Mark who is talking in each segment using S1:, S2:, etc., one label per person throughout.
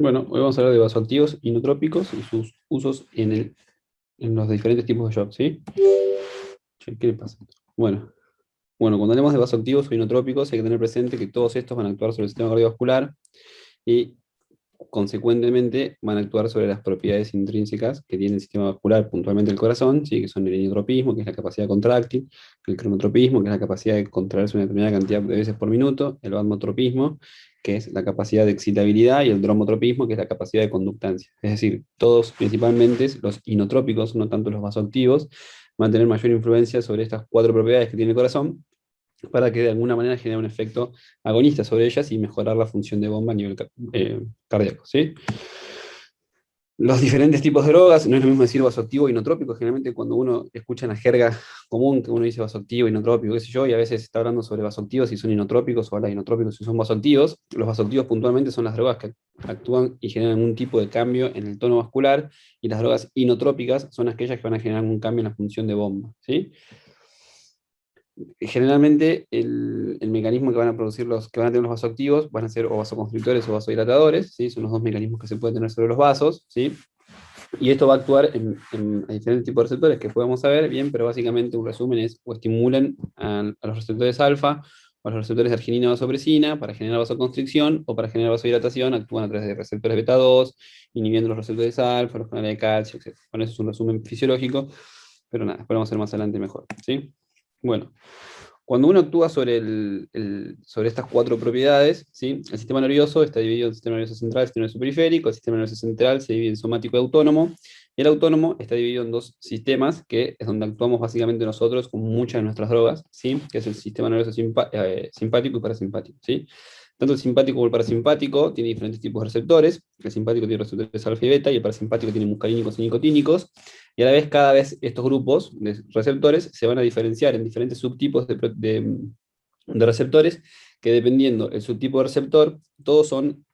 S1: Bueno, hoy vamos a hablar de vasoactivos inotrópicos y sus usos en los diferentes tipos de shock, ¿sí? Che, ¿qué le pasa? Bueno, cuando hablemos de vasoactivos o inotrópicos hay que tener presente que todos estos van a actuar sobre el sistema cardiovascular y consecuentemente van a actuar sobre las propiedades intrínsecas que tiene el sistema vascular, puntualmente el corazón, ¿sí? Que son el inotropismo, que es la capacidad contráctil, el cronotropismo, que es la capacidad de contraerse una determinada cantidad de veces por minuto, el vasotropismo, que es la capacidad de excitabilidad, y el dromotropismo, que es la capacidad de conductancia. Es decir, todos, principalmente los inotrópicos, no tanto los vasoactivos, van a tener mayor influencia sobre estas cuatro propiedades que tiene el corazón, para que de alguna manera genere un efecto agonista sobre ellas y mejorar la función de bomba a nivel cardíaco, ¿sí? Los diferentes tipos de drogas, no es lo mismo decir vasoactivo e inotrópico. Generalmente cuando uno escucha en la jerga común que uno dice vasoactivo, inotrópico, qué sé yo, y a veces está hablando sobre vasoactivos si son inotrópicos o habla de inotrópicos si son vasoactivos. Los vasoactivos puntualmente son las drogas que actúan y generan algún tipo de cambio en el tono vascular, y las drogas inotrópicas son aquellas que van a generar algún cambio en la función de bomba, ¿sí? Generalmente el mecanismo que van a producir que van a tener los vasoactivos van a ser o vasoconstrictores o vasodilatadores, ¿sí? Son los dos mecanismos que se pueden tener sobre los vasos, ¿sí? Y esto va a actuar en diferentes tipos de receptores que podemos saber bien, pero básicamente un resumen es o estimulan a los receptores alfa o a los receptores de arginina o vasopresina para generar vasoconstricción, o para generar vasodilatación actúan a través de receptores beta 2 inhibiendo los receptores alfa, los canales de calcio, etc. Bueno, eso es un resumen fisiológico, pero nada, después vamos a ver más adelante mejor, ¿sí? Bueno, cuando uno actúa sobre estas cuatro propiedades, ¿sí? El sistema nervioso está dividido en sistema nervioso central y sistema nervioso periférico. El sistema nervioso central se divide en somático y autónomo. Y el autónomo está dividido en dos sistemas, que es donde actuamos básicamente nosotros con muchas de nuestras drogas, ¿sí? Que es el sistema nervioso simpático y parasimpático, ¿sí? Tanto el simpático como el parasimpático tiene diferentes tipos de receptores. El simpático tiene receptores alfa y beta, y el parasimpático tiene muscarínicos y nicotínicos. Y a la vez, cada vez estos grupos de receptores se van a diferenciar en diferentes subtipos de receptores, que dependiendo el subtipo de receptor, todos son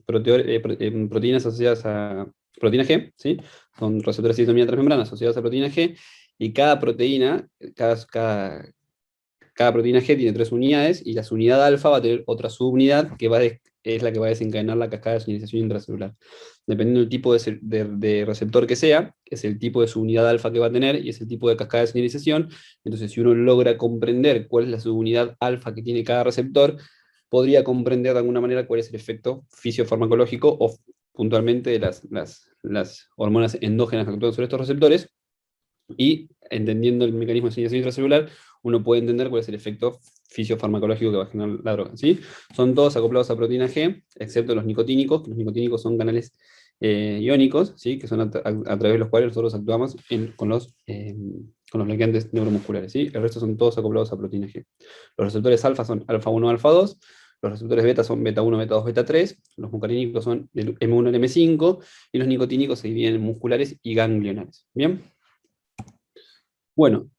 S1: proteínas asociadas a proteína G, ¿sí? Son receptores de citomía transmembrana asociados a proteína G, y cada proteína, cada proteína G tiene tres unidades, y la unidad alfa va a tener otra subunidad es la que va a desencadenar la cascada de señalización intracelular. Dependiendo del tipo de receptor que sea, es el tipo de subunidad alfa que va a tener y es el tipo de cascada de señalización. Entonces, si uno logra comprender cuál es la subunidad alfa que tiene cada receptor, podría comprender de alguna manera cuál es el efecto fisiofarmacológico o puntualmente de las hormonas endógenas que actúan sobre estos receptores, y entendiendo el mecanismo de señalización intracelular, uno puede entender cuál es el efecto fisiofarmacológico que va a generar la droga, ¿sí? Son todos acoplados a proteína G, excepto los nicotínicos, que los nicotínicos son canales iónicos, ¿sí? Que son a través de los cuales nosotros actuamos con los bloqueantes neuromusculares, ¿sí? El resto son todos acoplados a proteína G. Los receptores alfa son alfa 1, alfa 2, los receptores beta son beta 1, beta 2, beta 3, los muscarínicos son del M1 al M5, y los nicotínicos se dividen en musculares y ganglionares. ¿Bien? Bueno,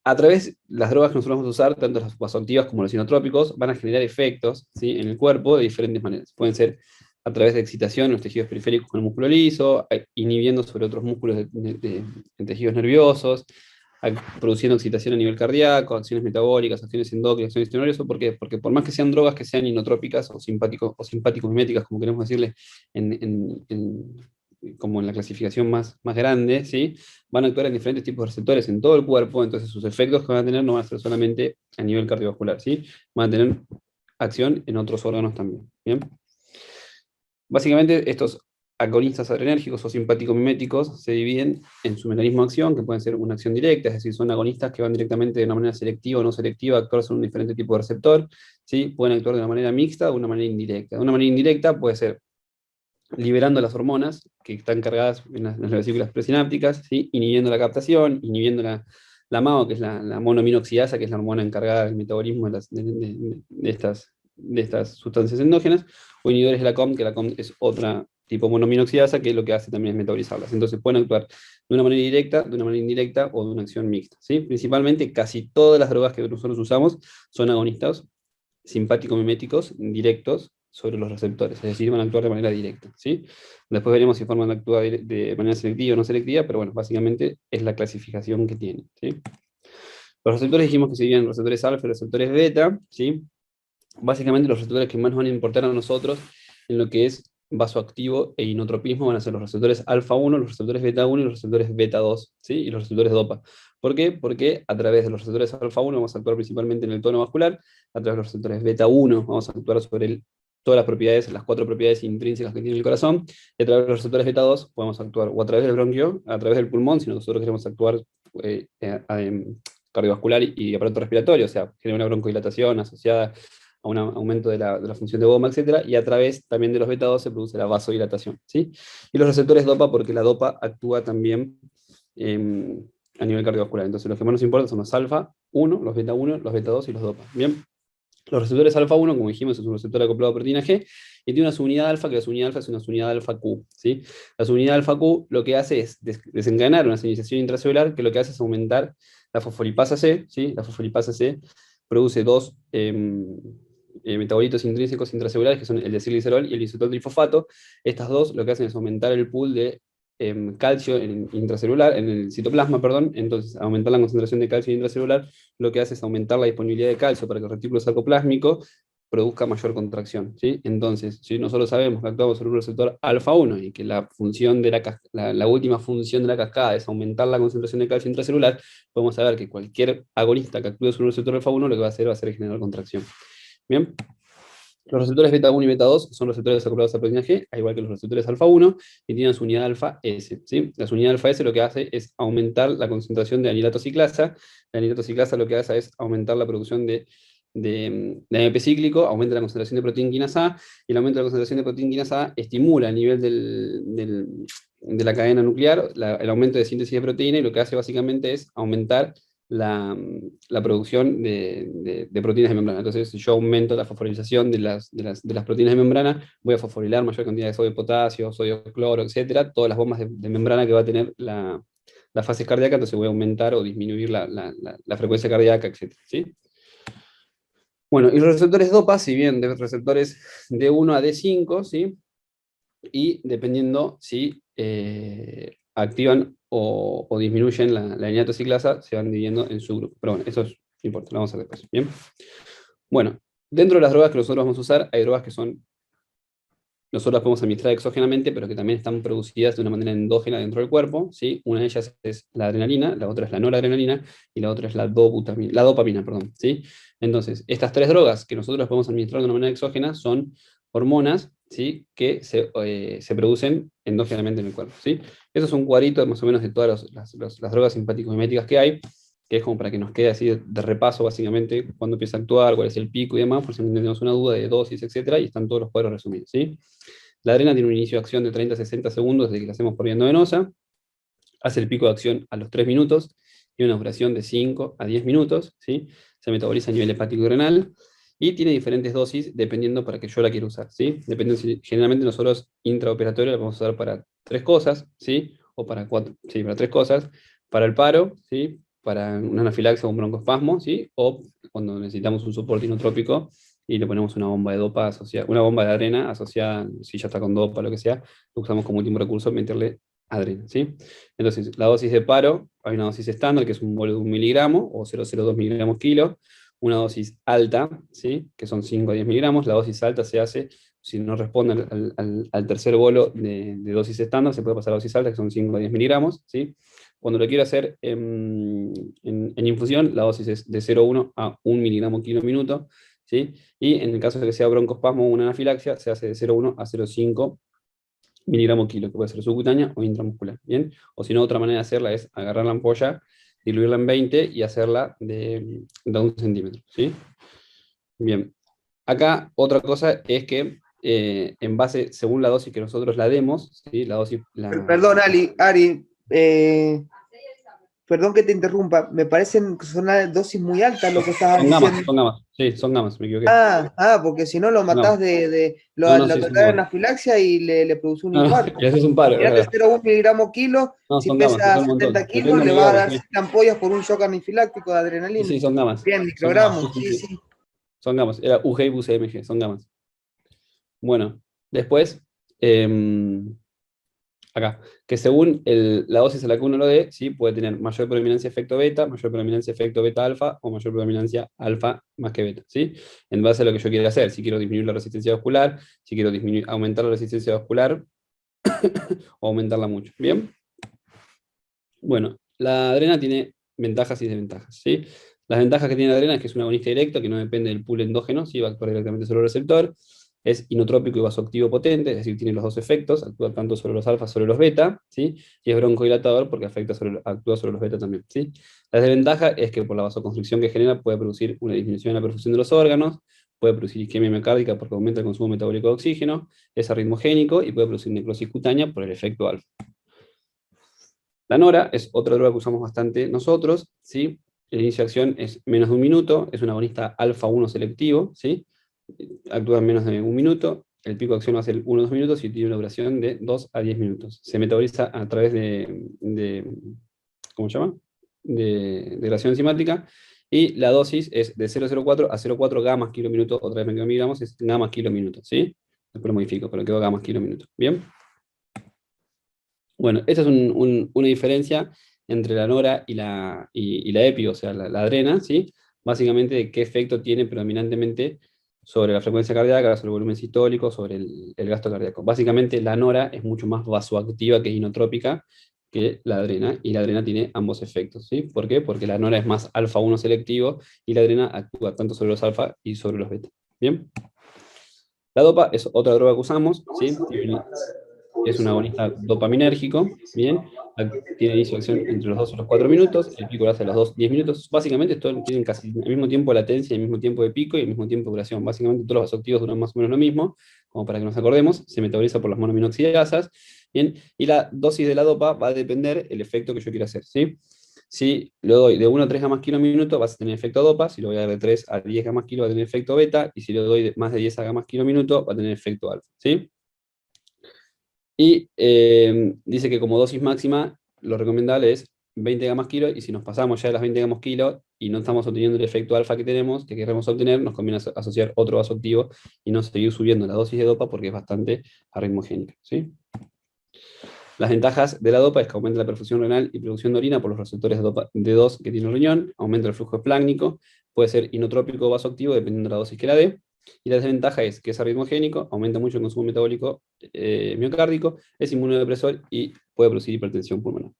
S1: a través de las drogas que nosotros vamos a usar, tanto las vasoactivas como los inotrópicos, van a generar efectos, ¿sí? En el cuerpo de diferentes maneras. Pueden ser a través de excitación en los tejidos periféricos con el músculo liso, inhibiendo sobre otros músculos en tejidos nerviosos, produciendo excitación a nivel cardíaco, acciones metabólicas, acciones endócrinas, acciones nerviosas. ¿Por qué? Porque por más que sean drogas que sean inotrópicas o simpático-miméticas, como queremos decirle como en la clasificación más grande, ¿sí? Van a actuar en diferentes tipos de receptores en todo el cuerpo. Entonces sus efectos que van a tener no van a ser solamente a nivel cardiovascular, ¿sí? Van a tener acción en otros órganos también, ¿bien? Básicamente estos agonistas adrenérgicos o simpático-miméticos se dividen en su mecanismo de acción, que pueden ser una acción directa, es decir, son agonistas que van directamente de una manera selectiva o no selectiva a actuar sobre un diferente tipo de receptor, ¿sí? Pueden actuar de una manera mixta o de una manera indirecta. De una manera indirecta puede ser liberando las hormonas que están cargadas en las vesículas presinápticas, ¿sí? Inhibiendo la captación, inhibiendo la MAO, que es la monoaminoxidasa, que es la hormona encargada del metabolismo de estas sustancias endógenas, o inhibidores de la COM, que la COM es otra tipo monoaminoxidasa, que lo que hace también es metabolizarlas. Entonces pueden actuar de una manera directa, de una manera indirecta o de una acción mixta, ¿sí? Principalmente casi todas las drogas que nosotros usamos son agonistas simpático-miméticos directos sobre los receptores, es decir, van a actuar de manera directa, ¿sí? Después veremos si forman actúa de manera selectiva o no selectiva, pero bueno, básicamente es la clasificación que tienen, ¿sí? Los receptores dijimos que se dividen en receptores alfa y receptores beta, ¿sí? Básicamente los receptores que más nos van a importar a nosotros en lo que es vasoactivo e inotropismo van a ser los receptores alfa 1, los receptores beta 1 y los receptores beta 2, ¿sí? Y los receptores dopa. ¿Por qué? Porque a través de los receptores alfa 1 vamos a actuar principalmente en el tono vascular, a través de los receptores beta 1 vamos a actuar sobre todas las propiedades, las 4 propiedades intrínsecas que tiene el corazón, y a través de los receptores beta 2 podemos actuar o a través del bronquio, a través del pulmón, si nosotros queremos actuar cardiovascular y aparato respiratorio, o sea, genera una broncodilatación asociada a un aumento de la función de bomba, etcétera, y a través también de los beta 2 se produce la vasodilatación, ¿sí? Y los receptores dopa, porque la dopa actúa también a nivel cardiovascular. Entonces, los que más nos importan son los alfa 1, los beta 1, los beta 2 y los dopa. Bien. Los receptores alfa 1, como dijimos, es un receptor acoplado a proteína G, y tiene una subunidad alfa, que la subunidad alfa es una subunidad alfa Q, ¿sí? La subunidad alfa Q lo que hace es desencadenar una señalización intracelular, que lo que hace es aumentar la fosfolipasa C, ¿sí? La fosfolipasa C produce dos metabolitos intrínsecos intracelulares, que son el desilglicerol y el isotal trifosfato. Estas dos lo que hacen es aumentar el pool de calcio intracelular, en el citoplasma, perdón. Entonces, aumentar la concentración de calcio intracelular lo que hace es aumentar la disponibilidad de calcio para que el retículo sarcoplásmico produzca mayor contracción, ¿sí? Entonces, si nosotros sabemos que actuamos sobre un receptor alfa 1 y que la función de la última función de la cascada es aumentar la concentración de calcio intracelular, podemos saber que cualquier agonista que actúe sobre un receptor alfa 1 lo que va a hacer es generar contracción. Bien. Los receptores beta 1 y beta 2 son receptores acoplados a proteína G, al igual que los receptores alfa 1, y tienen su unidad alfa S, ¿sí? La unidad alfa S lo que hace es aumentar la concentración de anilato ciclasa. La anilato ciclasa lo que hace es aumentar la producción de AMP cíclico, aumenta la concentración de proteína quinasa A, y el aumento de la concentración de proteína quinasa A estimula a nivel de la cadena nuclear el aumento de síntesis de proteína, y lo que hace básicamente es aumentar la producción de proteínas de membrana. Entonces, si yo aumento la fosforilación de las proteínas de membrana, voy a fosforilar mayor cantidad de sodio, potasio, sodio, cloro, etcétera, todas las bombas de membrana que va a tener la fase cardíaca. Entonces voy a aumentar o disminuir la frecuencia cardíaca, etcétera, ¿sí? Bueno, y los receptores DOPA, si bien de receptores D1 a D5, ¿sí? Y dependiendo si activan o disminuyen la anilato ciclasa, se van dividiendo en subgrupos. Pero bueno, eso es importante, lo vamos a ver después. Bien. Bueno, dentro de las drogas que nosotros vamos a usar, hay drogas que nosotros las podemos administrar exógenamente, pero que también están producidas de una manera endógena dentro del cuerpo, ¿sí? Una de ellas es la adrenalina, la otra es la noradrenalina, y la otra es la dopamina, perdón, ¿sí? Entonces, estas tres drogas que nosotros las podemos administrar de una manera exógena son hormonas, ¿sí? Que se producen endógenamente en el cuerpo, ¿sí? Eso es un cuadrito más o menos de todas las drogas simpático-miméticas que hay, que es como para que nos quede así de repaso, básicamente, cuándo empieza a actuar, cuál es el pico y demás, por si tenemos una duda de dosis, etcétera, y están todos los cuadros resumidos, ¿sí? La adrena tiene un inicio de acción de 30 a 60 segundos desde que la hacemos por vía endovenosa, hace el pico de acción a los 3 minutos, tiene una duración de 5 a 10 minutos, ¿sí? Se metaboliza a nivel hepático y renal, y tiene diferentes dosis dependiendo para qué yo la quiero usar, ¿sí? Generalmente nosotros intraoperatorio la vamos a usar para 3 cosas, ¿sí? O para 4, sí, para 3 cosas, para el paro, ¿sí? Para una anafilaxia o un broncoespasmo, ¿sí? O cuando necesitamos un soporte inotrópico y le ponemos una bomba de dopa asociada, una bomba de arena asociada, si ya está con dopa, lo que sea, lo usamos como último recurso, meterle adrena, ¿sí? Entonces, la dosis de paro, hay una dosis estándar, que es un bolo de 1 miligramo, o 0,02 miligramos kilo, una dosis alta, ¿sí? Que son 5 a 10 miligramos. La dosis alta se hace, si no responde al tercer bolo de dosis estándar, se puede pasar a dosis alta, que son 5 a 10 miligramos, ¿sí? Cuando lo quiero hacer en infusión, la dosis es de 0,1 a 1 miligramo kilo minuto, ¿sí? Y en el caso de que sea broncoespasmo o una anafilaxia, se hace de 0,1 a 0,5 miligramo kilo, que puede ser subcutánea o intramuscular, ¿bien? O si no, otra manera de hacerla es agarrar la ampolla, diluirla en 20 y hacerla de 1 centímetro, ¿sí? Bien. Acá otra cosa es que en base, según la dosis que nosotros la demos, ¿sí? La dosis...
S2: Perdón, Ari, perdón que te interrumpa, me parecen que son dosis muy altas lo que estabas diciendo.
S1: Sí, son gamas, me equivoqué.
S2: Porque si no lo
S1: Son
S2: matás
S1: gamas.
S2: lo,
S1: No, no,
S2: lo
S1: sí, son
S2: atacás en
S1: gamas.
S2: anafilaxia y le produce un
S1: No, no,
S2: infarto.
S1: y haces un paro, es
S2: Imagínate
S1: verdad.
S2: 0,1 miligramo kilo,
S1: No,
S2: si
S1: son gamas,
S2: pesa
S1: son un
S2: 70
S1: montón.
S2: kilos,
S1: Depende de
S2: le
S1: la
S2: va a
S1: medida,
S2: dar
S1: sí.
S2: 7 ampollas por un shock anafiláctico de
S1: Sí,
S2: adrenalina.
S1: sí, son gamas.
S2: Bien,
S1: Son gamas, sí,
S2: microgramos,
S1: sí,
S2: sí,
S1: sí.
S2: sí.
S1: Son gamas. Era UG y UCMG, son gamas. Bueno, después, eh, acá, que según la dosis a la que uno lo dé, ¿sí? Puede tener mayor predominancia efecto beta, mayor predominancia efecto beta alfa o mayor predominancia alfa más que beta, ¿sí? En base a lo que yo quiera hacer, si quiero disminuir la resistencia vascular, si quiero aumentar la resistencia vascular o aumentarla mucho, ¿bien? Bueno, la adrena tiene ventajas y desventajas, ¿sí? Las ventajas que tiene la adrena es que es un agonista directo, que no depende del pool endógeno, ¿sí? Va a actuar directamente sobre el receptor. Es inotrópico y vasoactivo potente, es decir, tiene los dos efectos, actúa tanto sobre los alfa, sobre los beta, ¿sí? Y es broncodilatador porque actúa sobre los beta también, ¿sí? La desventaja es que por la vasoconstricción que genera puede producir una disminución en la perfusión de los órganos, puede producir isquemia miocárdica porque aumenta el consumo metabólico de oxígeno, es arritmogénico y puede producir necrosis cutánea por el efecto alfa. La nora es otra droga que usamos bastante nosotros, ¿sí? El inicio de acción es menos de un minuto, es un agonista alfa-1 selectivo, ¿sí? Actúa en menos de un minuto, el pico de acción va a ser 1 o 2 minutos y tiene una duración de 2 a 10 minutos. Se metaboliza a través ¿cómo se llama? De degradación enzimática, y la dosis es de 0,04 a 0,4 gamas kilo minuto, otra vez miligramos, es gamas kilo minuto, ¿sí? Después lo modifico, pero quedó gamas kilo minuto, ¿bien? Bueno, esa es una diferencia entre la nora y la epi, o sea, la adrena, ¿sí? Básicamente de qué efecto tiene predominantemente sobre la frecuencia cardíaca, sobre el volumen sistólico, sobre el gasto cardíaco. Básicamente la nora es mucho más vasoactiva que inotrópica que la adrena, y la adrena tiene ambos efectos, ¿sí? ¿Por qué? Porque la nora es más alfa-1 selectivo y la adrena actúa tanto sobre los alfa y sobre los beta. ¿Bien? La dopa es otra droga que usamos, ¿sí? Es un agonista dopaminérgico, ¿bien? Tiene inicio de acción entre los 2 y los 4 minutos, el pico lo hace a los 2, 10 minutos. Básicamente tienen casi el mismo tiempo de latencia, el mismo tiempo de pico y el mismo tiempo de duración. Básicamente todos los vasoactivos duran más o menos lo mismo, como para que nos acordemos, se metaboliza por las monoaminoxidasas, ¿bien? Y la dosis de la dopa va a depender del efecto que yo quiera hacer, ¿sí? Si lo doy de 1 a 3 gamas kilo minuto, vas a tener efecto dopa. Si lo voy a dar de 3 a 10 gamas kilo, va a tener efecto beta. Y si lo doy más de 10 a gamas kilo minuto, va a tener efecto alfa, ¿sí? Y dice que como dosis máxima, lo recomendable es 20 gamas kilo, y si nos pasamos ya de las 20 gamas kilo y no estamos obteniendo el efecto alfa que tenemos, que queremos obtener, nos conviene asociar otro vasoactivo y no seguir subiendo la dosis de dopa porque es bastante arritmogénica, ¿sí? Las ventajas de la dopa es que aumenta la perfusión renal y producción de orina por los receptores de dopa D2 que tiene el riñón, aumenta el flujo esplácnico, puede ser inotrópico o vasoactivo dependiendo de la dosis que la dé. Y la desventaja es que es arritmogénico, aumenta mucho el consumo metabólico miocárdico, es inmunodepresor y puede producir hipertensión pulmonar.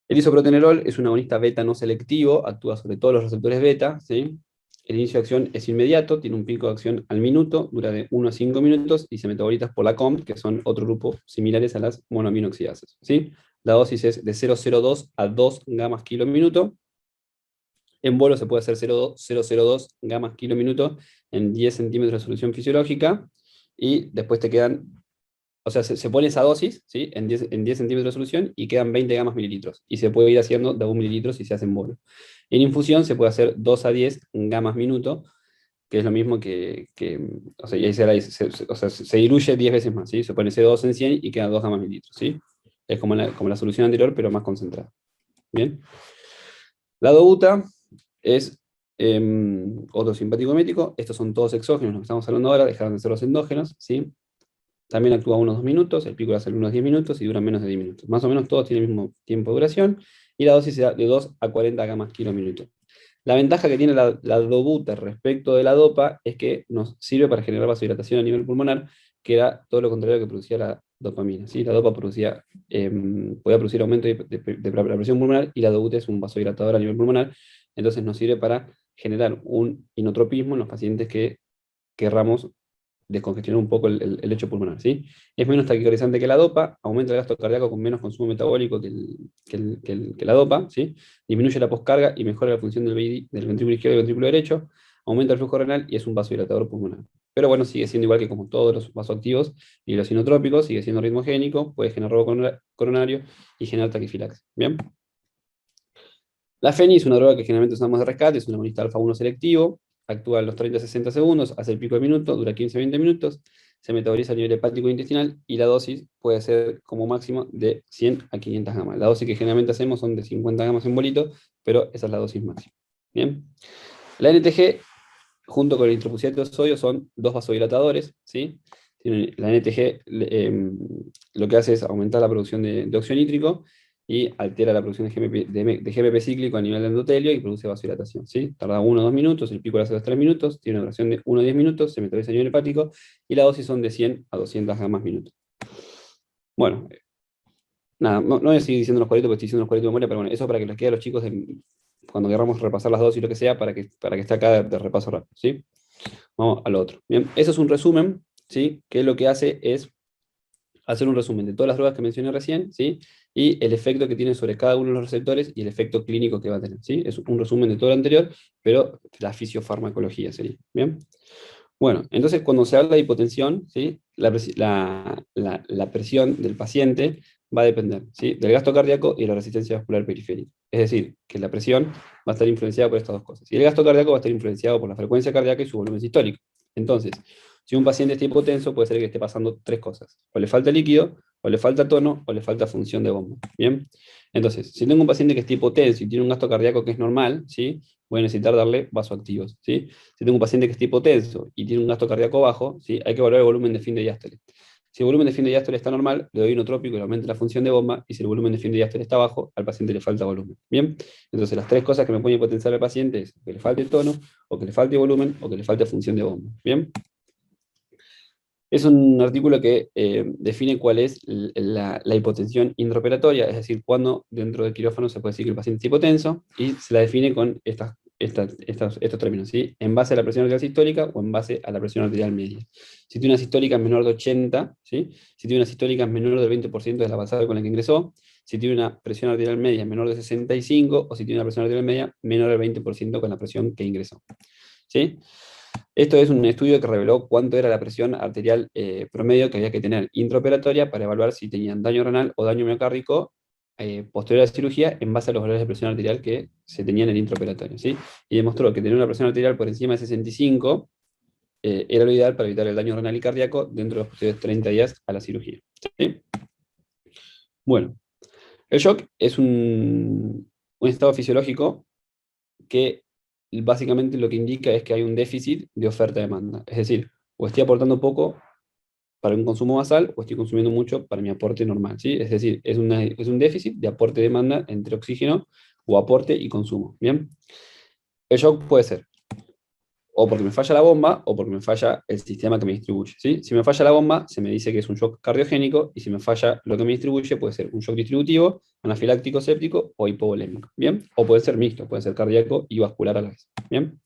S1: El isoprotenerol es un agonista beta no selectivo, actúa sobre todos los receptores beta, ¿sí? El inicio de acción es inmediato, tiene un pico de acción al minuto, dura de 1 a 5 minutos y se metaboliza por la COMT, que son otro grupo similares a las monoaminoxidasas, ¿sí? La dosis es de 0,02 a 2 gamas kilo minuto. En bolo se puede hacer 0,02 gamas kilo minuto en 10 centímetros de solución fisiológica, y después te quedan, o sea, se pone esa dosis, ¿sí? En 10 centímetros de solución y quedan 20 gamas mililitros. Y se puede ir haciendo de 1 mililitro si se hace en bolo. En infusión se puede hacer 2 a 10 gamas minuto, que es lo mismo o sea, y ahí o sea, se diluye 10 veces más, ¿sí? Se pone C2 en 100 y quedan 2 gamas mililitros, ¿sí? Es como la solución anterior, pero más concentrada. ¿Bien? La dobuta es otro simpático emético. Estos son todos exógenos, los que estamos hablando ahora, dejaron de ser los endógenos, ¿sí? También actúa unos 2 minutos, el pico va a ser unos 10 minutos y dura menos de 10 minutos. Más o menos todos tienen el mismo tiempo de duración, y la dosis será de 2 a 40 gamas kilo minuto. La ventaja que tiene la dobuta respecto de la dopa es que nos sirve para generar vasodilatación a nivel pulmonar, que era todo lo contrario que producía la dopamina, ¿sí? La dopa podía producir aumento de la presión pulmonar, y la dobuta es un vasodilatador a nivel pulmonar, entonces nos sirve para generar un inotropismo en los pacientes que querramos descongestionar un poco el lecho pulmonar, ¿sí? Es menos taquicardiante que la dopa, aumenta el gasto cardíaco con menos consumo metabólico que la dopa, ¿sí? Disminuye la poscarga y mejora la función del ventrículo izquierdo y del ventrículo derecho, aumenta el flujo renal y es un vasodilatador pulmonar. Pero bueno, sigue siendo igual que como todos los vasoactivos y los inotrópicos, sigue siendo ritmogénico, puede generar robo coronario y generar taquifilaxis. ¿Bien? La feni es una droga que generalmente usamos de rescate, es un agonista alfa-1 selectivo, actúa a los 30 a 60 segundos, hace el pico de minuto, dura 15 a 20 minutos, se metaboliza a nivel hepático e intestinal, y la dosis puede ser como máximo de 100 a 500 gamas. La dosis que generalmente hacemos son de 50 gamas en bolito, pero esa es la dosis máxima. ¿Bien? La NTG, junto con el intrapuciato de sodio, son dos vasodilatadores, ¿sí? La NTG lo que hace es aumentar la producción de óxido nítrico y altera la producción de GMP cíclico a nivel de endotelio y produce vasodilatación, ¿sí? Tarda 1 o 2 minutos, el pico lo hace 3 minutos, tiene una duración de 1 a 10 minutos, se metaboliza a nivel hepático y la dosis son de 100 a 200 gamas minutos. Bueno, nada, no voy a seguir diciendo los cuadritos porque estoy diciendo los cuadritos de memoria, pero bueno, eso para que les quede a los chicos cuando queramos repasar las dosis y lo que sea, para que esté acá de repaso rápido, ¿sí? Vamos al otro. Bien, eso es un resumen, ¿sí? Que lo que hace es hacer un resumen de todas las drogas que mencioné recién, ¿sí? Y el efecto que tiene sobre cada uno de los receptores y el efecto clínico que va a tener, ¿sí? Es un resumen de todo lo anterior, pero la fisiofarmacología sería, ¿bien? Bueno, entonces cuando se habla de hipotensión, ¿sí? La presión del paciente va a depender, ¿sí? Del gasto cardíaco y de la resistencia vascular periférica. Es decir, que la presión va a estar influenciada por estas dos cosas. Y el gasto cardíaco va a estar influenciado por la frecuencia cardíaca y su volumen sistólico. Entonces, si un paciente está hipotenso, puede ser que esté pasando tres cosas. O le falta líquido, o le falta tono, o le falta función de bomba. ¿Bien? Entonces, si tengo un paciente que está hipotenso y tiene un gasto cardíaco que es normal, ¿sí? Voy a necesitar darle vasoactivos, ¿sí? Si tengo un paciente que está hipotenso y tiene un gasto cardíaco bajo, ¿sí? Hay que evaluar el volumen de fin de diástole. Si el volumen de fin de diástole está normal, le doy inotrópico y le aumenta la función de bomba, y si el volumen de fin de diástole está bajo, al paciente le falta volumen. ¿Bien? Entonces, las tres cosas que me pueden hipotenciar al paciente es que le falte tono, o que le falte volumen, o que le falte función de bomba. ¿Bien? Es un artículo que define cuál es la hipotensión intraoperatoria, es decir, cuándo dentro del quirófano se puede decir que el paciente es hipotenso, y se la define con estos términos, ¿sí? En base a la presión arterial sistólica o en base a la presión arterial media. Si tiene una sistólica menor de 80, ¿sí? Si tiene una sistólica menor del 20% de la basal con la que ingresó, si tiene una presión arterial media menor de 65, o si tiene una presión arterial media menor del 20% con la presión que ingresó. ¿Sí? Esto es un estudio que reveló cuánto era la presión arterial promedio que había que tener intraoperatoria para evaluar si tenían daño renal o daño miocárdico posterior a la cirugía en base a los valores de presión arterial que se tenían en el intraoperatorio, ¿sí? Y demostró que tener una presión arterial por encima de 65 era lo ideal para evitar el daño renal y cardíaco dentro de los posteriores 30 días a la cirugía, ¿sí? Bueno, el shock es un estado fisiológico que básicamente lo que indica es que hay un déficit de oferta-demanda. Es decir, o estoy aportando poco para un consumo basal o estoy consumiendo mucho para mi aporte normal, ¿sí? Es decir, es un déficit de aporte-demanda entre oxígeno o aporte y consumo, ¿bien? El shock puede ser o porque me falla la bomba o porque me falla el sistema que me distribuye, ¿sí? Si me falla la bomba, se me dice que es un shock cardiogénico, y si me falla lo que me distribuye, puede ser un shock distributivo, anafiláctico séptico o hipovolémico, ¿bien? O puede ser mixto, puede ser cardíaco y vascular a la vez, ¿bien?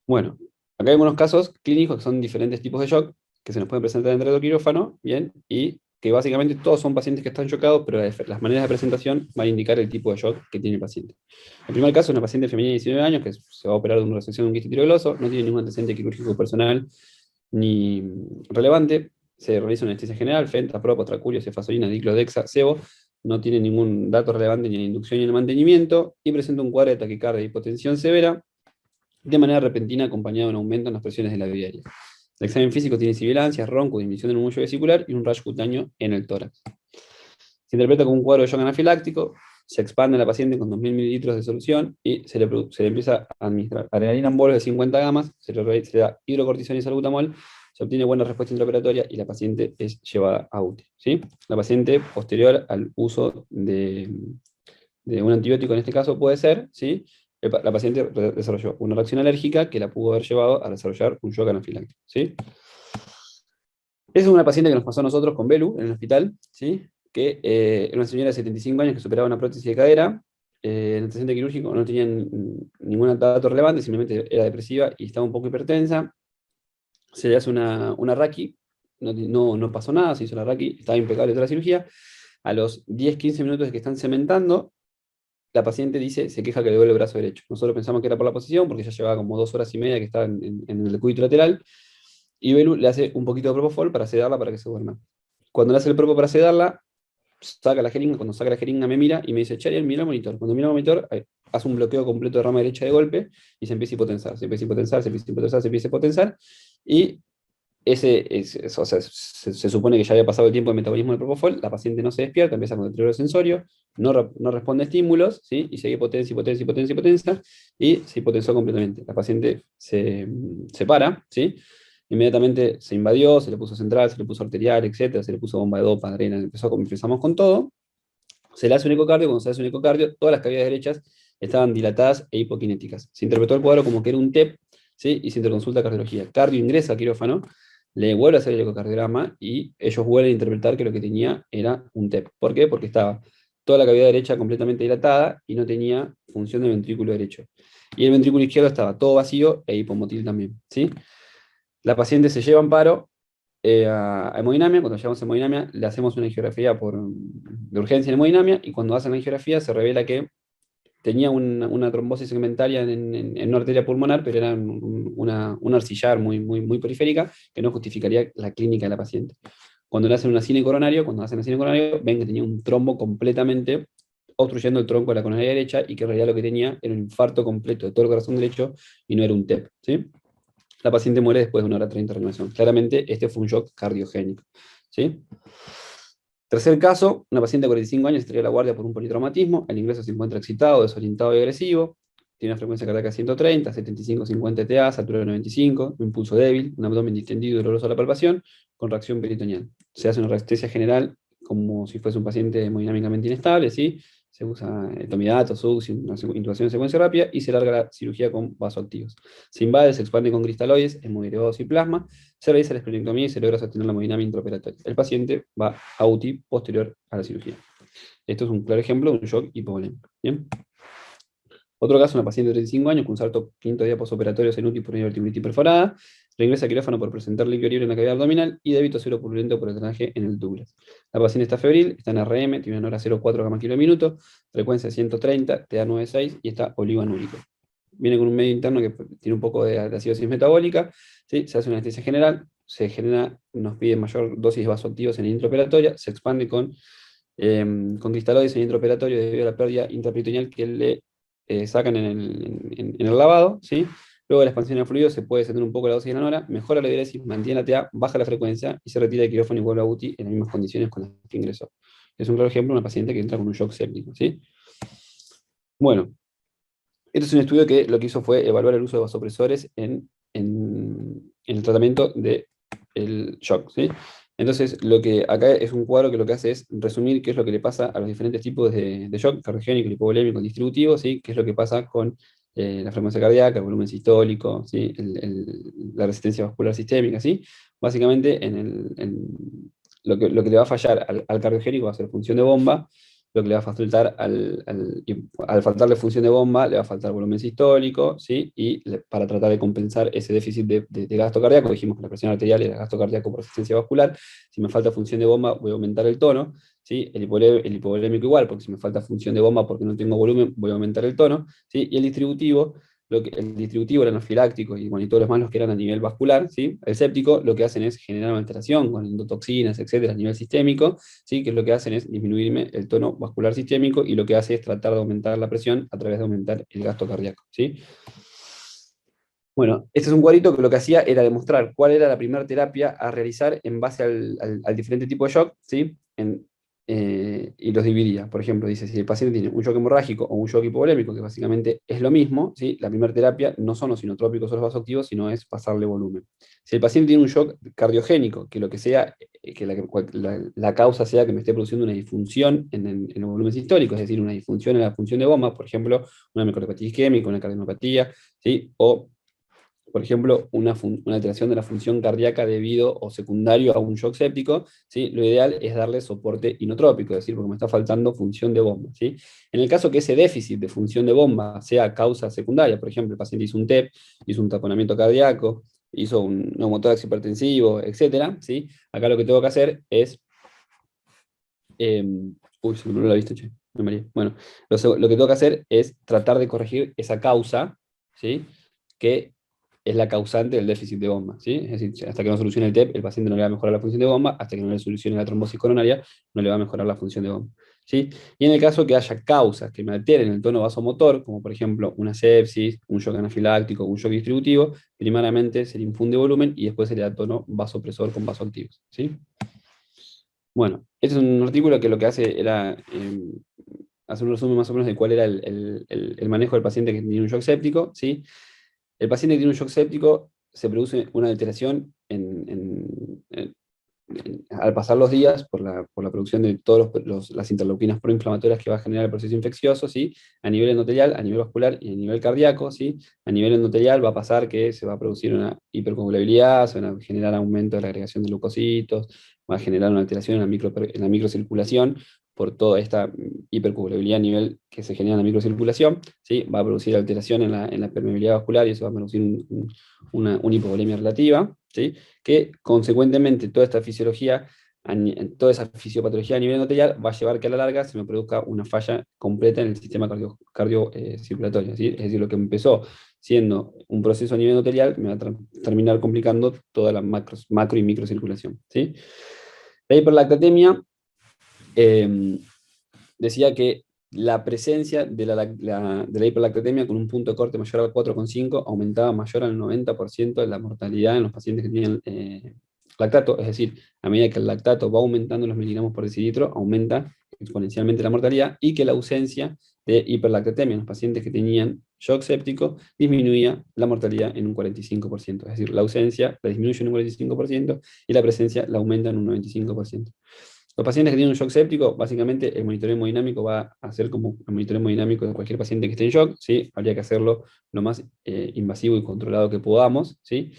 S1: Bueno, acá hay algunos casos clínicos que son diferentes tipos de shock que se nos pueden presentar dentro del quirófano, ¿bien? Y que básicamente todos son pacientes que están chocados, pero las maneras de presentación van a indicar el tipo de shock que tiene el paciente. El primer caso es una paciente femenina de 19 años que se va a operar de una resección de un quiste tiroidoso, no tiene ningún antecedente quirúrgico personal ni relevante, se realiza una anestesia general, fenta, propo, tracurio, cefazolina, diclodexa, sebo, no tiene ningún dato relevante ni en la inducción ni en el mantenimiento, y presenta un cuadro de taquicardia y hipotensión severa, de manera repentina acompañado de un aumento en las presiones de la vía aérea. El examen físico tiene sibilancias, ronco, disminución del murmullo vesicular y un rayo cutáneo en el tórax. Se interpreta como un cuadro de shock anafiláctico, se expande a la paciente con 2.000 mililitros de solución y se le empieza a administrar adrenalina en bolos de 50 gamas, se le da hidrocortisona y salbutamol, se obtiene buena respuesta intraoperatoria y la paciente es llevada a UTI, ¿sí? La paciente, posterior al uso de un antibiótico en este caso puede ser, ¿sí? La paciente desarrolló una reacción alérgica que la pudo haber llevado a desarrollar un shock anafiláctico, ¿sí? Esa es una paciente que nos pasó a nosotros con Belu en el hospital, ¿sí? Que era una señora de 75 años que superaba una prótesis de cadera, el antecedente quirúrgico no tenía ningún dato relevante, simplemente era depresiva y estaba un poco hipertensa. Se le hace una Raki, no pasó nada, se hizo la Raki, estaba impecable toda la cirugía. A los 10-15 minutos de que están cementando, la paciente dice, se queja que le duele el brazo derecho. Nosotros pensamos que era por la posición, porque ya llevaba como 2 horas y media que estaba en el cúbito lateral, y Belu le hace un poquito de propofol para sedarla para que se duerma. Cuando le hace el propo para sedarla, saca la jeringa, cuando saca la jeringa me mira y me dice, Chariel, mira el monitor. Cuando mira el monitor, hace un bloqueo completo de rama derecha de golpe, y se empieza a hipotensar, se empieza a hipotensar, se empieza a hipotensar, se empieza a hipotensar, y o sea, se supone que ya había pasado el tiempo de metabolismo del propofol, la paciente no se despierta, empieza con deterioro sensorio, no responde a estímulos, ¿sí? Y sigue potencia, hipotensa, hipotensa, hipotensa, y se hipotensó completamente. La paciente se para, ¿sí? inmediatamente se invadió, se le puso central, se le puso arterial, etcétera, se le puso bomba de dopa, adrenal, empezamos con todo. Se le hace un ecocardio, cuando se hace un ecocardio, todas las cavidades derechas estaban dilatadas e hipokinéticas. Se interpretó el cuadro como que era un TEP, ¿sí? Y se interconsulta cardiología. Cardio ingresa a quirófano, le vuelve a hacer el ecocardiograma y ellos vuelven a interpretar que lo que tenía era un TEP. ¿Por qué? Porque estaba toda la cavidad derecha completamente dilatada y no tenía función del ventrículo derecho. Y el ventrículo izquierdo estaba todo vacío e hipomotil también, ¿sí? La paciente se lleva en paro a hemodinamia. Cuando llegamos a hemodinamia, le hacemos una angiografía de urgencia en hemodinamia, y cuando hacen la angiografía se revela que tenía una trombosis segmentaria en una arteria pulmonar, pero era una arcillar muy periférica, que no justificaría la clínica de la paciente. Cuando le hacen una cine coronario, ven que tenía un trombo completamente obstruyendo el tronco de la coronaria derecha, y que en realidad lo que tenía era un infarto completo de todo el corazón derecho y no era un TEP, ¿sí? La paciente muere después de 1 hora 30 de reanimación. Claramente, este fue un shock cardiogénico, ¿sí? Tercer caso, una paciente de 45 años estrella la guardia por un politraumatismo. El ingreso se encuentra excitado, desorientado y agresivo. Tiene una frecuencia cardíaca de 130, 75-50 TA, altura de 95, un impulso débil, un abdomen distendido y doloroso a la palpación, con reacción peritoneal. Se hace una restesia general como si fuese un paciente hemodinámicamente inestable, ¿sí? Se usa tomidato, succión, una intubación de secuencia rápida, y se larga la cirugía con vasoactivos. Se invade, se expande con cristaloides, hemoderivados y plasma. Se realiza la esplenectomía y se logra sostener la hemodinamia intraoperatoria. El paciente va a UTI posterior a la cirugía. Esto es un claro ejemplo de un shock hipovolémico. ¿Bien? Otro caso, una paciente de 35 años con un salto quinto día postoperatorio en UTI por diverticulitis perforada. Regresa a quirófano por presentar líquido libre en la cavidad abdominal y débito cero purulento por el drenaje en el Douglas. La paciente está febril, está en RM, tiene una hora 0,4 gamma kilo minuto, frecuencia 130, TA 9,6 y está oligoanúrico. Viene con un medio interno que tiene un poco de acidosis metabólica, ¿sí? Se hace una anestesia general, nos pide mayor dosis de vasoactivos en la intraoperatoria, se expande con cristaloides en el intraoperatorio debido a la pérdida intraperitoneal que le sacan en el lavado, ¿sí? Luego de la expansión del fluido se puede descender un poco la dosis de nanora, mejora la diuresis, mantiene la TA, baja la frecuencia y se retira de quirófano y vuelve a UTI en las mismas condiciones con las que ingresó. Es un claro ejemplo de una paciente que entra con un shock séptico, ¿sí? Bueno, este es un estudio que lo que hizo fue evaluar el uso de vasopresores en el tratamiento del shock, ¿sí? Entonces, lo que acá es un cuadro que lo que hace es resumir qué es lo que le pasa a los diferentes tipos de shock, cardiogénico, hipovolémico, distributivo, ¿sí? Qué es lo que pasa con la frecuencia cardíaca, el volumen sistólico, ¿sí? La resistencia vascular sistémica, ¿sí? Básicamente, lo que le va a fallar al cardiogénico va a ser función de bomba. Lo que le va a faltar al faltarle función de bomba, le va a faltar volumen sistólico, ¿sí? Para tratar de compensar ese déficit de gasto cardíaco, dijimos que la presión arterial y el gasto cardíaco por resistencia vascular. Si me falta función de bomba, voy a aumentar el tono, ¿sí? El hipovolémico igual, porque si me falta función de bomba porque no tengo volumen, voy a aumentar el tono, ¿sí? Y el distributivo, el distributivo, el anafiláctico y todos los más los que eran a nivel vascular, ¿sí? El séptico lo que hacen es generar una alteración con endotoxinas, etcétera, a nivel sistémico, ¿sí? Que lo que hacen es disminuirme el tono vascular sistémico, y lo que hace es tratar de aumentar la presión a través de aumentar el gasto cardíaco, ¿sí? Bueno, este es un cuadrito que lo que hacía era demostrar cuál era la primera terapia a realizar en base al diferente tipo de shock, ¿sí? Y los dividía. Por ejemplo, dice, si el paciente tiene un shock hemorrágico o un shock hipovolémico, que básicamente es lo mismo, ¿sí? La primera terapia no son los inotrópicos o los vasoactivos, sino es pasarle volumen. Si el paciente tiene un shock cardiogénico, que lo que sea, que la causa sea que me esté produciendo una disfunción en el volumen sistólico, es decir, una disfunción en la función de bomba, por ejemplo, una micropatia isquémica, una cardiomopatía, ¿sí? O por ejemplo, una alteración de la función cardíaca debido o secundario a un shock séptico, ¿sí? Lo ideal es darle soporte inotrópico, es decir, porque me está faltando función de bomba, ¿sí? En el caso que ese déficit de función de bomba sea causa secundaria, por ejemplo, el paciente hizo un TEP, hizo un taponamiento cardíaco, hizo un neumotórax hipertensivo, etcétera, ¿sí? Acá lo que tengo que hacer es... uy, se me olvidó la vista, che, me mareé. Bueno, lo que tengo que hacer es tratar de corregir esa causa, ¿sí? Que es la causante del déficit de bomba, ¿sí? Es decir, hasta que no solucione el TEP, el paciente no le va a mejorar la función de bomba, hasta que no le solucione la trombosis coronaria, no le va a mejorar la función de bomba, ¿sí? Y en el caso que haya causas que me alteren el tono vasomotor, como por ejemplo una sepsis, un shock anafiláctico, un shock distributivo, primariamente se le infunde volumen y después se le da tono vasopresor con vasoactivos, ¿sí? Bueno, este es un artículo que lo que hace era hacer un resumen más o menos de cuál era el manejo del paciente que tiene un shock séptico, ¿sí? El paciente que tiene un shock séptico se produce una alteración al pasar los días, por la producción de todas las interleuquinas proinflamatorias que va a generar el proceso infeccioso, ¿sí? A nivel endotelial, a nivel vascular y a nivel cardíaco, ¿sí? A nivel endotelial va a pasar que se va a producir una hipercoagulabilidad, se van a generar aumento de la agregación de leucocitos, va a generar una alteración en la microcirculación por toda esta hipercoagulabilidad a nivel que se genera en la microcirculación, ¿sí? Va a producir alteración en la permeabilidad vascular y eso va a producir una hipovolemia relativa, ¿sí? Que consecuentemente toda esta fisiología, toda esa fisiopatología a nivel endotelial va a llevar que a la larga se me produzca una falla completa en el sistema cardiocirculatorio, ¿sí? Es decir, lo que empezó siendo un proceso a nivel endotelial me va a terminar complicando toda la macro y microcirculación, ¿sí? La hiperlactatemia decía que la presencia de la hiperlactatemia con un punto de corte mayor a 4,5 aumentaba mayor al 90% de la mortalidad en los pacientes que tenían lactato, es decir, a medida que el lactato va aumentando los miligramos por decilitro, aumenta exponencialmente la mortalidad, y que la ausencia de hiperlactatemia en los pacientes que tenían shock séptico disminuía la mortalidad en un 45%, es decir, la ausencia la disminuye en un 45% y la presencia la aumenta en un 95%. Los pacientes que tienen un shock séptico, básicamente el monitoreo hemodinámico va a ser como el monitoreo hemodinámico de cualquier paciente que esté en shock, ¿sí? Habría que hacerlo lo más invasivo y controlado que podamos, ¿sí?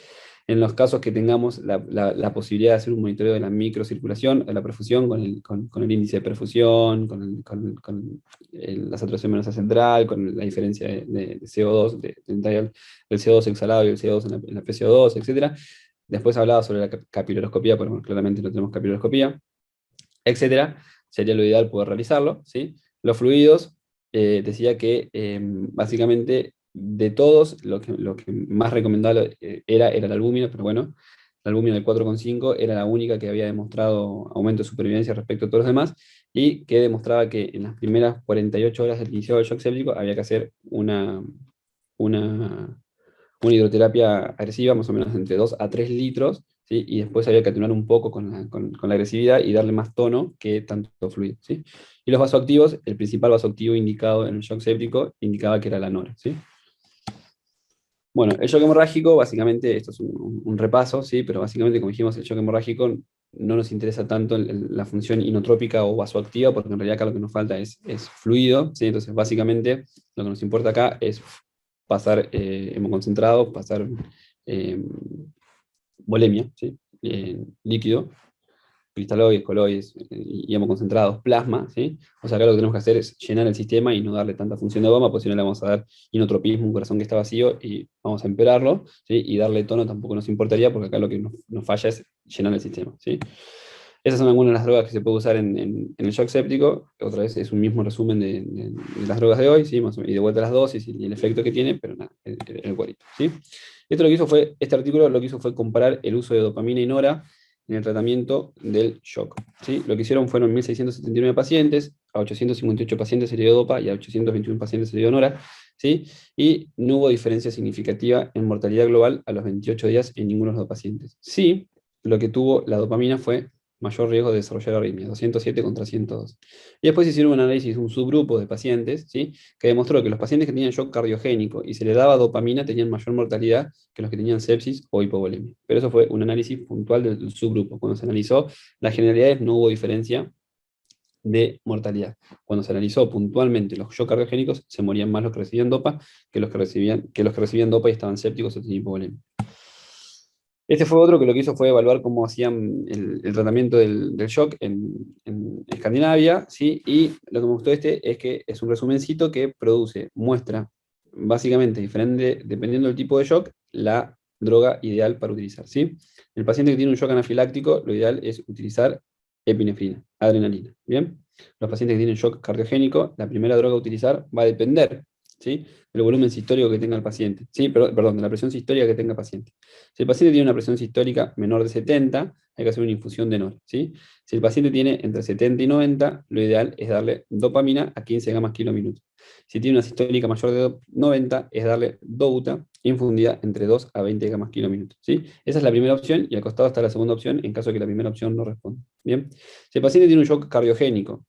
S1: En los casos que tengamos la posibilidad de hacer un monitoreo de la microcirculación, de la perfusión, con el índice de perfusión, la saturación venosa central, con la diferencia de CO2, del CO2 exhalado y el CO2 en la PCO2, etc. Después hablaba sobre la capilaroscopía, pero bueno, claramente no tenemos capilaroscopía, etcétera, sería lo ideal poder realizarlo, ¿sí? Los fluidos, decía que básicamente de todos, lo que más recomendable era la albúmina, pero bueno, la albúmina del 4,5 era la única que había demostrado aumento de supervivencia respecto a todos los demás, y que demostraba que en las primeras 48 horas del inicio del shock séptico había que hacer una, una hidroterapia agresiva, más o menos entre 2 a 3 litros, ¿sí? Y después había que atenuar un poco con la agresividad y darle más tono que tanto fluido, ¿sí? Y los vasoactivos, el principal vasoactivo indicado en el shock séptico indicaba que era la nora, ¿sí? Bueno, el shock hemorrágico, básicamente, esto es un repaso, ¿sí? Pero básicamente, como dijimos, el shock hemorrágico no nos interesa tanto la función inotrópica o vasoactiva, porque en realidad acá lo que nos falta es fluido, ¿sí? Entonces, básicamente, lo que nos importa acá es pasar hemoconcentrado, pasar eh, volemia, ¿sí? Líquido, cristaloides, coloides y hemoconcentrados, plasma, ¿sí? O sea, acá lo que tenemos que hacer es llenar el sistema y no darle tanta función de bomba, porque si no le vamos a dar inotropismo, un corazón que está vacío, y vamos a empeorarlo, ¿sí? Y darle tono tampoco nos importaría, porque acá lo que nos falla es llenar el sistema, ¿sí? Esas son algunas de las drogas que se puede usar en el shock séptico. Otra vez es un mismo resumen de las drogas de hoy, ¿sí? Más o menos, y de vuelta las dosis y el efecto que tiene, pero nada, el cuadrito, ¿sí? Este artículo lo que hizo fue comparar el uso de dopamina y nora en el tratamiento del shock, ¿sí? Lo que hicieron fueron 1.679 pacientes, a 858 pacientes se le dio dopa y a 821 pacientes se le dio nora, ¿sí? Y no hubo diferencia significativa en mortalidad global a los 28 días en ninguno de los pacientes. Sí, lo que tuvo la dopamina fue mayor riesgo de desarrollar arritmia, 207 contra 102. Y después hicieron un análisis de un subgrupo de pacientes, ¿sí? Que demostró que los pacientes que tenían shock cardiogénico y se les daba dopamina tenían mayor mortalidad que los que tenían sepsis o hipovolemia. Pero eso fue un análisis puntual del subgrupo. Cuando se analizó las generalidades no hubo diferencia de mortalidad. Cuando se analizó puntualmente los shock cardiogénicos, se morían más los que recibían dopa que los que recibían dopa y estaban sépticos o tenían hipovolemia. Este fue otro que lo que hizo fue evaluar cómo hacían el tratamiento del shock en Escandinavia, ¿sí? Y lo que me gustó es que es un resumencito que muestra básicamente diferente, dependiendo del tipo de shock, la droga ideal para utilizar, ¿sí? El paciente que tiene un shock anafiláctico, lo ideal es utilizar epinefrina, adrenalina, ¿bien? Los pacientes que tienen shock cardiogénico, la primera droga a utilizar va a depender, ¿sí? Del volumen sistólico que tenga el paciente, ¿sí? Perdón, de la presión sistólica que tenga el paciente. Si el paciente tiene una presión sistólica menor de 70, hay que hacer una infusión de NOR, ¿sí? Si el paciente tiene entre 70 y 90, lo ideal es darle dopamina a 15 gamas kilo minuto. Si tiene una sistólica mayor de 90, es darle douta infundida entre 2 a 20 gamas kilo minuto, ¿sí? Esa es la primera opción, y al costado está la segunda opción en caso de que la primera opción no responda. Bien. Si el paciente tiene un shock cardiogénico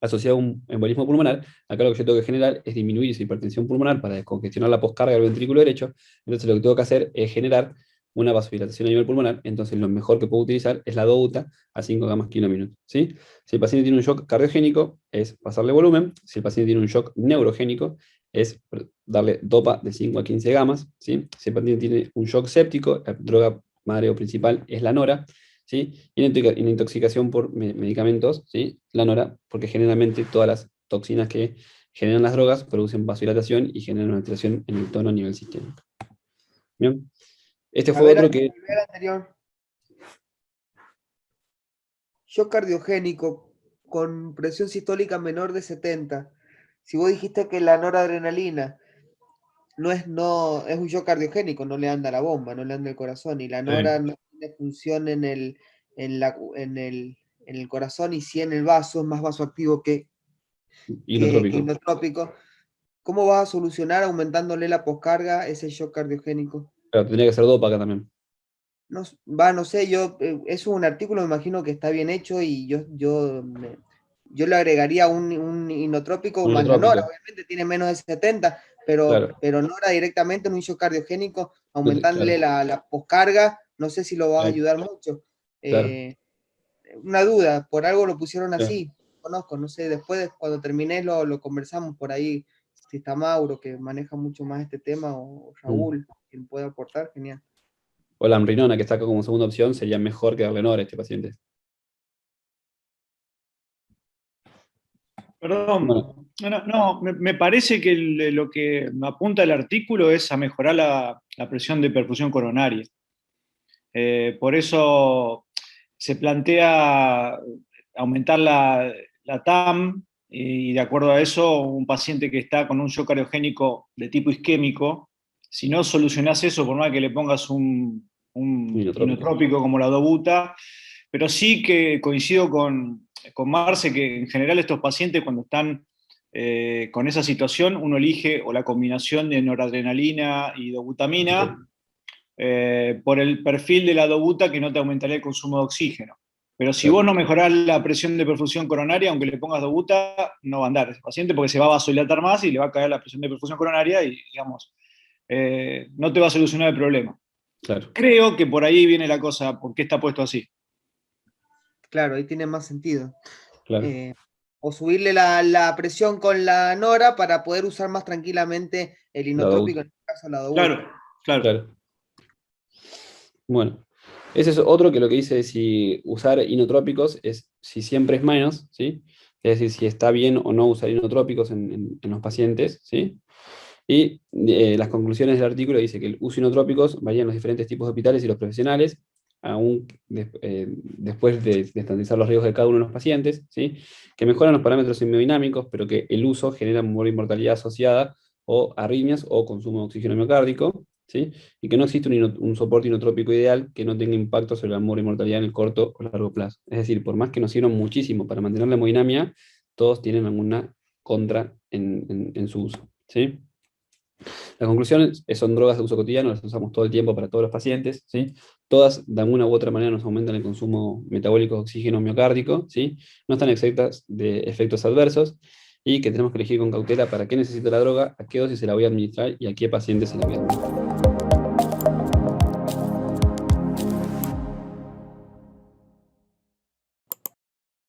S1: asociado a un embolismo pulmonar, acá lo que yo tengo que generar es disminuir esa hipertensión pulmonar para descongestionar la poscarga del ventrículo derecho. Entonces lo que tengo que hacer es generar una vasodilatación a nivel pulmonar, entonces lo mejor que puedo utilizar es la dobuta a 5 gamas kilo minuto, ¿sí? Si el paciente tiene un shock cardiogénico, es pasarle volumen. Si el paciente tiene un shock neurogénico, es darle dopa de 5 a 15 gamas, ¿sí? Si el paciente tiene un shock séptico, la droga madre o principal es la nora, ¿sí? Y en intoxicación por medicamentos, ¿sí? La nora, porque generalmente todas las toxinas que generan las drogas producen vasodilatación y generan una alteración en el tono a nivel sistémico. Bien. Este
S2: A
S1: fue
S2: ver,
S1: otro que...
S2: nivel anterior. Shock cardiogénico con presión sistólica menor de 70. Si vos dijiste que la noradrenalina no es un shock cardiogénico, no le anda la bomba, no le anda el corazón, y la nora no tiene función en el corazón y sí en el vaso, es más vasoactivo que
S1: inotrópico.
S2: inotrópico. ¿Cómo vas a solucionar aumentándole la poscarga ese shock cardiogénico?
S1: Pero tendría que ser dopa acá también.
S2: No, no sé, es un artículo, me imagino que está bien hecho y yo le agregaría un inotrópico
S1: Un
S2: más la
S1: inotrópico,
S2: nora, obviamente tiene menos de 70,
S1: claro.
S2: pero nora directamente en un shock cardiogénico,
S1: Claro,
S2: aumentándole la poscarga, no sé si lo vas a
S1: sí,
S2: ayudar mucho.
S1: claro,
S2: Una duda, por algo lo pusieron
S1: sí.
S2: así, conozco, no sé, después cuando terminé lo conversamos por ahí, si está Mauro, que maneja mucho más este tema, o
S1: Mm.
S2: Raúl, quien pueda aportar, genial.
S1: O la amrinona, que está acá como segunda opción, sería mejor que darle nora a este paciente.
S3: Perdón,
S1: Bueno,
S3: no, me parece que lo que me apunta el artículo es a mejorar la presión de perfusión coronaria. Por eso se plantea aumentar la TAM y de acuerdo a eso, un paciente que está con un shock cardiogénico de tipo isquémico, si no solucionás eso, por más que le pongas un
S1: inotrópico.
S3: inotrópico como la dobuta, pero sí que coincido con Marce que en general estos pacientes cuando están con esa situación, uno elige o la combinación de noradrenalina y dobutamina por el perfil de la dobuta que no te aumentaría el consumo de oxígeno. Pero si vos
S1: Claro,
S3: no mejorás la presión de perfusión coronaria, aunque le pongas dobuta, no va a andar ese paciente porque se va a vasodilatar más y le va a caer la presión de perfusión coronaria y, digamos, no te va a solucionar el problema.
S1: claro,
S3: Creo que por ahí viene la cosa, ¿por qué está puesto así?
S2: Claro, ahí tiene más sentido.
S1: claro.
S2: O subirle la presión con la nora para poder usar más tranquilamente el
S1: La
S2: inotrópico,
S1: dobuta,
S2: en este caso la dobuta.
S3: Claro, claro.
S1: claro. Bueno, ese es otro que lo que dice si usar inotrópicos es si siempre es menos, ¿sí? Es decir, si está bien o no usar inotrópicos en los pacientes, ¿sí? Y las conclusiones del artículo dice que el uso de inotrópicos varía en los diferentes tipos de hospitales y los profesionales, aún después de estandarizar los riesgos de cada uno de los pacientes, ¿sí? Que mejoran los parámetros hemodinámicos, pero que el uso genera mortalidad asociada o arritmias o consumo de oxígeno miocárdico, ¿sí? Y que no existe un soporte inotrópico ideal que no tenga impacto sobre la mortalidad en el corto o largo plazo. Es decir, por más que nos sirvan muchísimo para mantener la hemodinamia, todos tienen alguna contra en su uso, ¿sí? La conclusión son drogas de uso cotidiano, las usamos todo el tiempo para todos los pacientes, ¿sí? Todas de alguna u otra manera nos aumentan el consumo metabólico de oxígeno miocárdico, ¿sí? No están exentas de efectos adversos y que tenemos que elegir con cautela para qué necesito la droga, a qué dosis se la voy a administrar y a qué paciente se la voy a administrar.